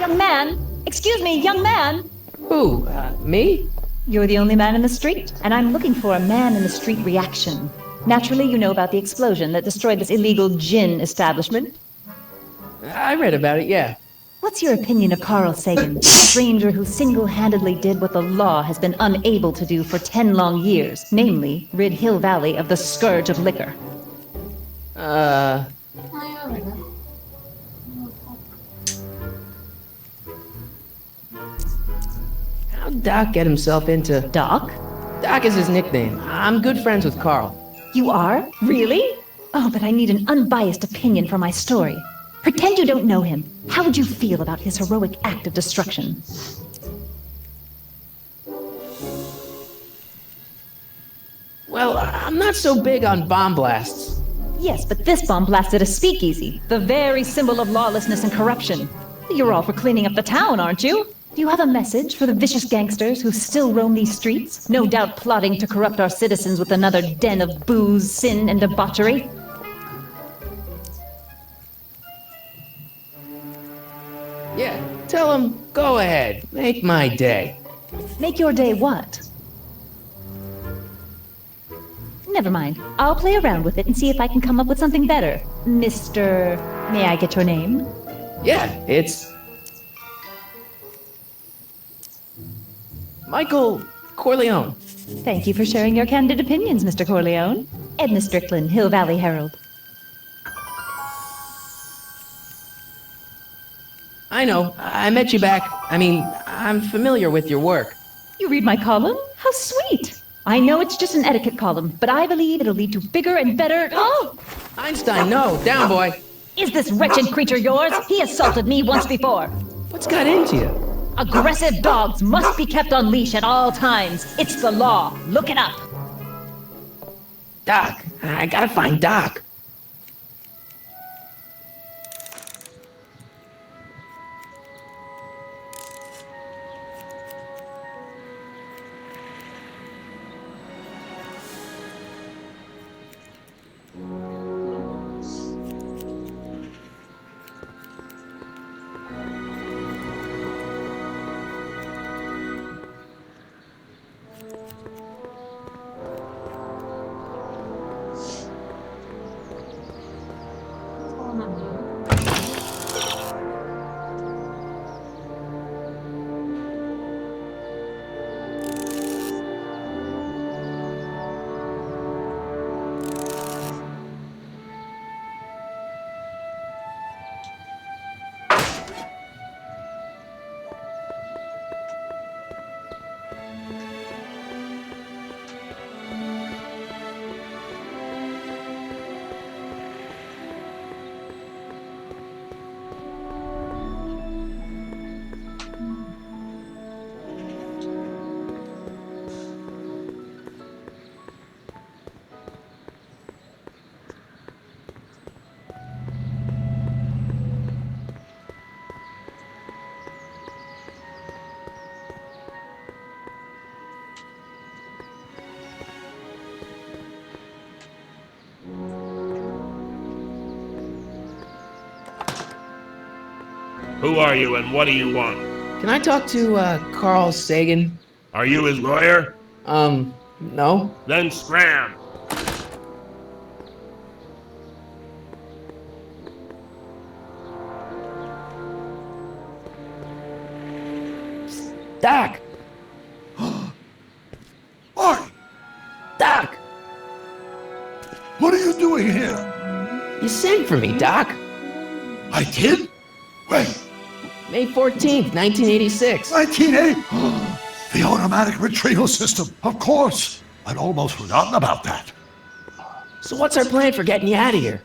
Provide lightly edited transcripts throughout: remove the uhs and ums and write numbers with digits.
Young man! Excuse me, young man! Who? Me? You're the only man in the street, and I'm looking for a man in the street reaction. Naturally, you know about the explosion that destroyed this illegal gin establishment. I read about it, yeah. What's your opinion of Carl Sagan, a stranger who single-handedly did what the law has been unable to do for 10 long years, namely, rid Hill Valley of the scourge of liquor? How'd Doc get himself into... Doc? Doc is his nickname. I'm good friends with Carl. You are? Really? Oh, but I need an unbiased opinion for my story. Pretend you don't know him. How would you feel about his heroic act of destruction? Well, I'm not so big on bomb blasts. Yes, but this bomb blasted a speakeasy, the very symbol of lawlessness and corruption. You're all for cleaning up the town, aren't you? Do you have a message for the vicious gangsters who still roam these streets, no doubt plotting to corrupt our citizens with another den of booze, sin, and debauchery? Yeah, tell him, go ahead, make my day. Make your day what? Never mind. I'll play around with it and see if I can come up with something better. Mr. May I get your name? Yeah, it's... Michael Corleone. Thank you for sharing your candid opinions, Mr. Corleone. Edna Strickland, Hill Valley Herald. I know, I met you back. I'm familiar with your work. You read my column? How sweet! I know it's just an etiquette column, but I believe it'll lead to bigger and better... Oh! Einstein, no, down, boy. Is this wretched creature yours? He assaulted me once before. What's got into you? Aggressive dogs must be kept on leash at all times. It's the law. Look it up. Doc, I gotta find Doc. Who are you and what do you want? Can I talk to, Carl Sagan? Are you his lawyer? No. Then scram! Doc! Art! Doc! What are you doing here? You sent for me, Doc. I did? When? May 14th, 1986. 1980? The automatic retrieval system, of course. I'd almost forgotten about that. So what's our plan for getting you out of here?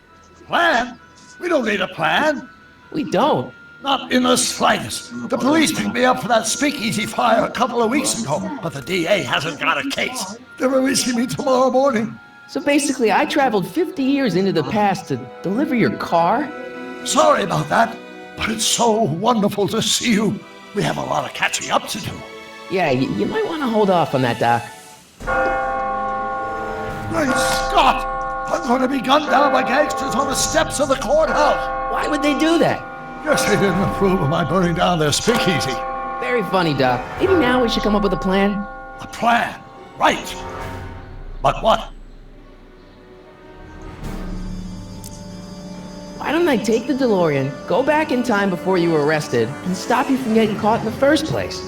Plan? We don't need a plan. We don't. Not in the slightest. The police picked me up for that speakeasy fire a couple of weeks ago, but the DA hasn't got a case. They're releasing me tomorrow morning. So basically, I traveled 50 years into the past to deliver your car? Sorry about that, but it's so wonderful to see you. We have a lot of catching up to do. Yeah, you might want to hold off on that, Doc. Great Scott! I'm going to be gunned down by gangsters on the steps of the courthouse. Why would they do that? Guess they didn't approve of my burning down their speakeasy. Very funny, Doc. Maybe now we should come up with a plan. A plan? Right. But what? Why don't I take the DeLorean, go back in time before you were arrested, and stop you from getting caught in the first place?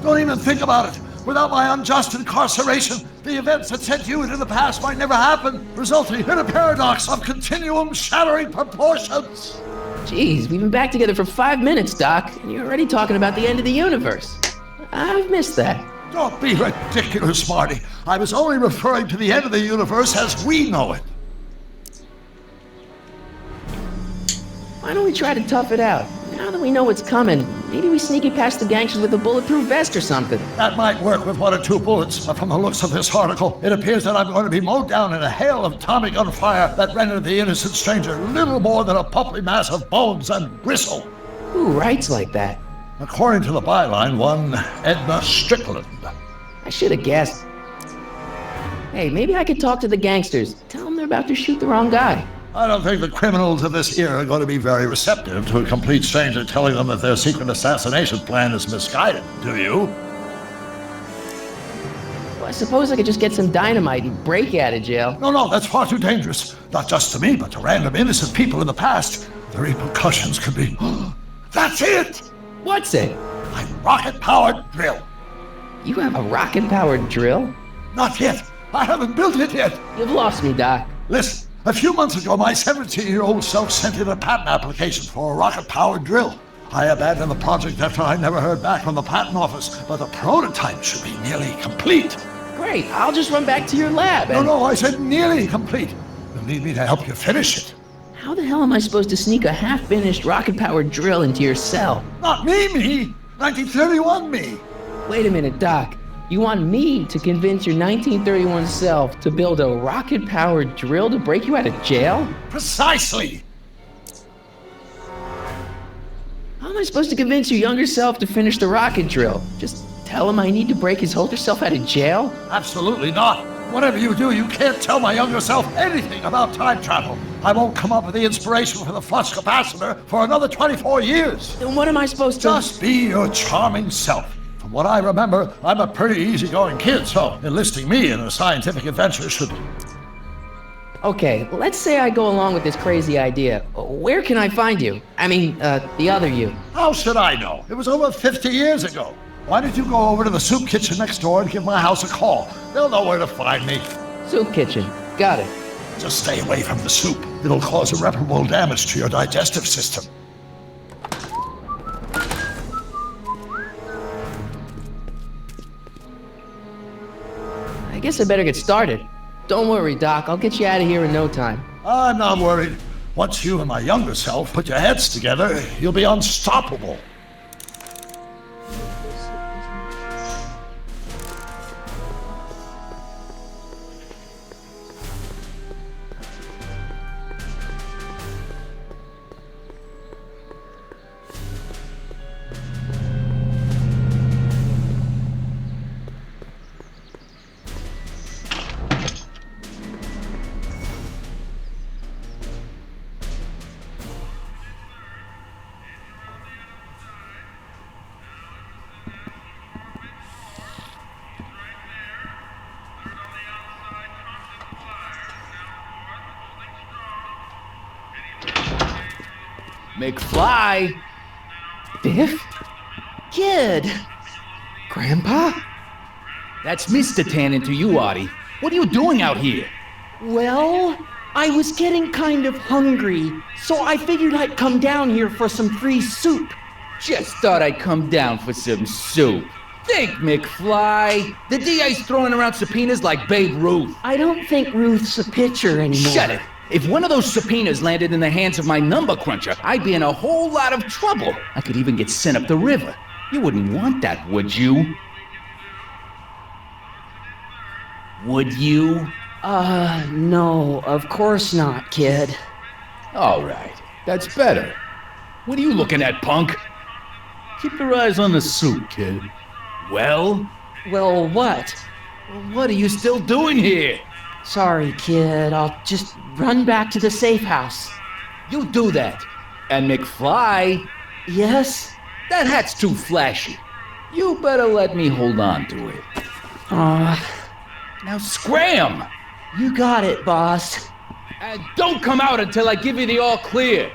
Don't even think about it. Without my unjust incarceration, the events that sent you into the past might never happen, resulting in a paradox of continuum shattering proportions. Jeez, we've been back together for 5 minutes, Doc, and you're already talking about the end of the universe. I've missed that. Don't be ridiculous, Marty. I was only referring to the end of the universe as we know it. Why don't we try to tough it out? Now that we know what's coming, maybe we sneak it past the gangsters with a bulletproof vest or something. That might work with 1 or 2 bullets, but from the looks of this article, it appears that I'm going to be mowed down in a hail of Tommy gun fire that rendered the innocent stranger little more than a puppy mass of bones and gristle. Who writes like that? According to the byline, one Edna Strickland. I should have guessed. Hey, maybe I could talk to the gangsters. Tell them they're about to shoot the wrong guy. I don't think the criminals of this era are going to be very receptive to a complete stranger telling them that their secret assassination plan is misguided, do you? Well, I suppose I could just get some dynamite and break out of jail. No, that's far too dangerous. Not just to me, but to random innocent people in the past. The repercussions could be... That's it! What's it? My rocket-powered drill. You have a rocket-powered drill? Not yet. I haven't built it yet. You've lost me, Doc. Listen. A few months ago, my 17-year-old self sent in a patent application for a rocket-powered drill. I abandoned the project after I never heard back from the patent office, but the prototype should be nearly complete. Great, I'll just run back to your lab and... No, I said nearly complete. You'll need me to help you finish it. How the hell am I supposed to sneak a half-finished rocket-powered drill into your cell? Not me! 1931 me! Wait a minute, Doc. You want me to convince your 1931 self to build a rocket-powered drill to break you out of jail? Precisely! How am I supposed to convince your younger self to finish the rocket drill? Just tell him I need to break his older self out of jail? Absolutely not. Whatever you do, you can't tell my younger self anything about time travel. I won't come up with the inspiration for the flux capacitor for another 24 years. Then what am I supposed to... Just be your charming self. From what I remember, I'm a pretty easygoing kid, so enlisting me in a scientific adventure should... Okay, let's say I go along with this crazy idea. Where can I find you? I mean, the other you. How should I know? It was over 50 years ago. Why don't you go over to the soup kitchen next door and give my house a call? They'll know where to find me. Soup kitchen. Got it. Just stay away from the soup. It'll cause irreparable damage to your digestive system. I guess I better get started. Don't worry, Doc. I'll get you out of here in no time. I'm not worried. Once you and my younger self put your heads together, you'll be unstoppable. McFly! Biff? Kid! Grandpa? That's Mr. Tannen to you, Artie. What are you doing out here? Well, I was getting kind of hungry, so I figured I'd come down here for some free soup. Just thought I'd come down for some soup. Think, McFly. The DA's throwing around subpoenas like Babe Ruth. I don't think Ruth's a pitcher anymore. Shut it. If one of those subpoenas landed in the hands of my number cruncher, I'd be in a whole lot of trouble. I could even get sent up the river. You wouldn't want that, would you? Would you? No, of course not, kid. All right, that's better. What are you looking at, punk? Keep your eyes on the soup, kid. Well, Well, what? what are you still doing here? Sorry, kid. I'll just run back to the safe house. You do that. And McFly, Yes? That hat's too flashy. You better let me hold on to it. Now scram! You got it, boss. And don't come out until I give you the all clear.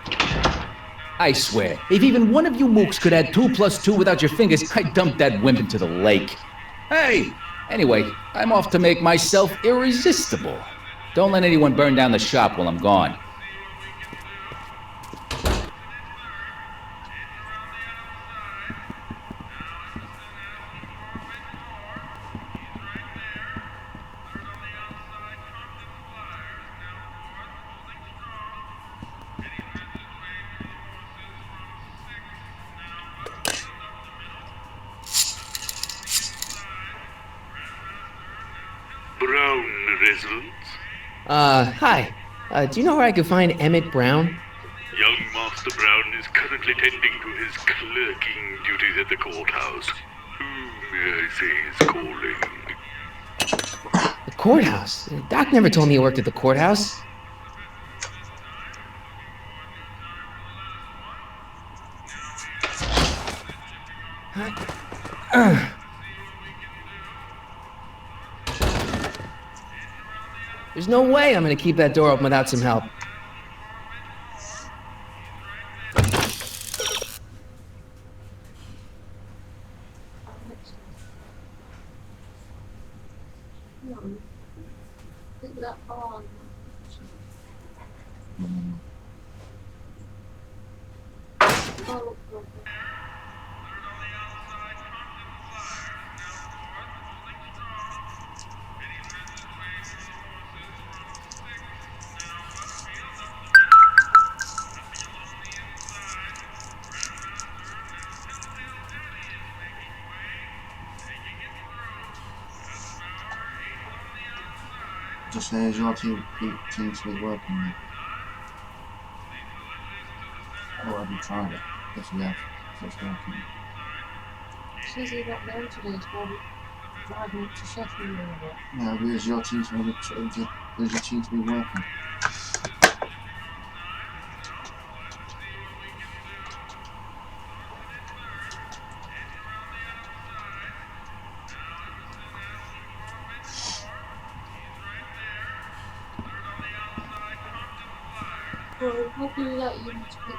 I swear, if even one of you mooks could add 2 + 2 without your fingers, I'd dump that wimp into the lake. Hey! Anyway, I'm off to make myself irresistible. Don't let anyone burn down the shop while I'm gone. Brown residents. Hi. Do you know where I could find Emmett Brown? Young Master Brown is currently tending to his clerking duties at the courthouse. Who may I say is calling? The courthouse? Doc never told me he worked at the courthouse. There's no way I'm gonna keep that door open without some help. Just says your team seems to be working there. Oh, have you tried it? Yes, we have. So it's working. Says he got down today, it's probably driving up to Sheffield or what. Yeah, where's your team to be where's your team to be working? Well, hopefully that you need to pick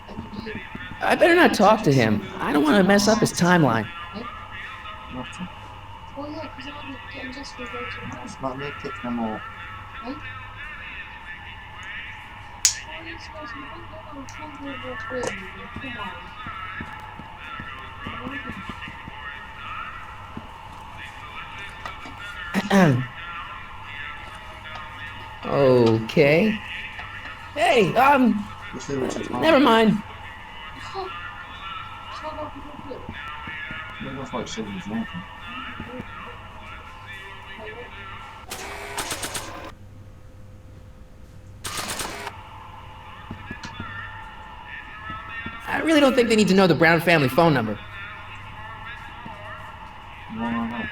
and you. I better not talk to him. I don't want to mess up his timeline. What? Well, yeah, because I'm getting just for going to the house. It's like me pick them all. Right? Well, you supposed to think that I'm trying to work with you, come on. Okay. Hey, Just see what you're talking never mind. So what people do? It looks like somebody's working. I really don't think they need to know the Brown family phone number. No.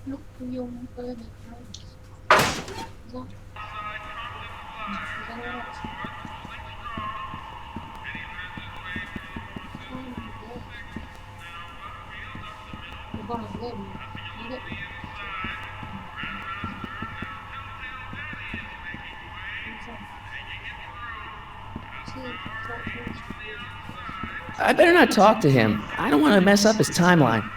Look for your burning house. Is that anyone else? You're gonna live, you get I better not talk to him. I don't want to mess up his timeline.